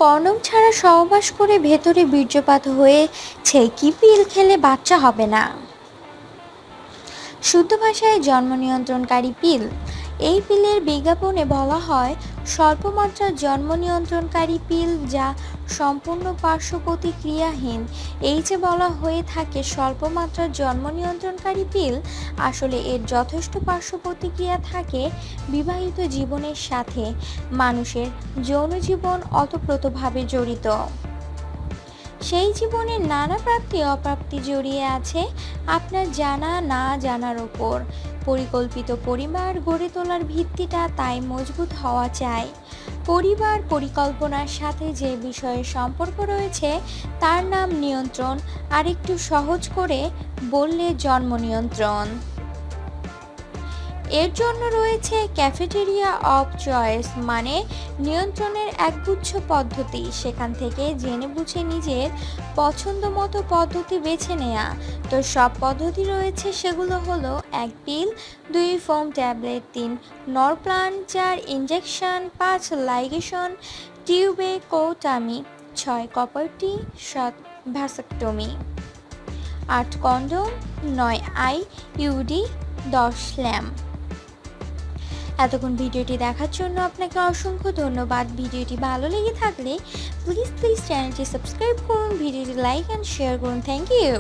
Condom ছাড়া সহবাস করে ভেতরে বীর্যপাত হয়েছে কি পিল খেলে বাচ্চা হবে না? শুদ্ধ ভাষায় জন্ম নিয়ন্ত্রণকারী পিল। এই পিলের বিজ্ঞাপনে বলা হয় স্বল্পমাত্রার জন্ম নিয়ন্ত্রণকারী পিল, যা সম্পূর্ণ পার্শ্ব প্রতিক্রিয়াহীন। এই যে বলা হয়ে থাকে স্বল্পমাত্রার জন্ম নিয়ন্ত্রণকারী পিল, আসলে এর যথেষ্ট পার্শ্ব প্রতিক্রিয়া থাকে বিবাহিত জীবনের সাথে। মানুষের যৌন জীবন ওতপ্রোতভাবে জড়িত। সেই জীবনের নানা প্রাপ্তি অপ্রাপ্তি জড়িয়ে আছে আপনার জানা না জানার ওপর। পরিকল্পিত পরিবার গড়ে তোলার ভিত্তিটা তাই মজবুত হওয়া চাই। পরিবার পরিকল্পনার সাথে যে বিষয়ের সম্পর্ক রয়েছে তার নাম নিয়ন্ত্রণ, আর একটু সহজ করে বললে জন্ম নিয়ন্ত্রণ। এর জন্য রয়েছে ক্যাফেটেরিয়া অফ চয়েস, মানে নিয়ন্ত্রণের একগুচ্ছ পদ্ধতি। সেখান থেকে জেনে বুঝে নিজের পছন্দ মতো পদ্ধতি বেছে নেওয়া। তো সব পদ্ধতি রয়েছে, সেগুলো হলো 1 pill, 2 foam tablet, 3 Norplant, 4 injection, 5 ligation tubectomy, 6 copper T, 7 vasectomy, 8 condom, 9 IUD, 10 lamp. এতক্ষণ ভিডিওটি দেখার জন্য আপনাকে অসংখ্য ধন্যবাদ। ভিডিওটি ভালো লেগে থাকলে প্লিজ চ্যানেলটি সাবস্ক্রাইব করুন, ভিডিওটি লাইক অ্যান্ড শেয়ার করুন। Thank you.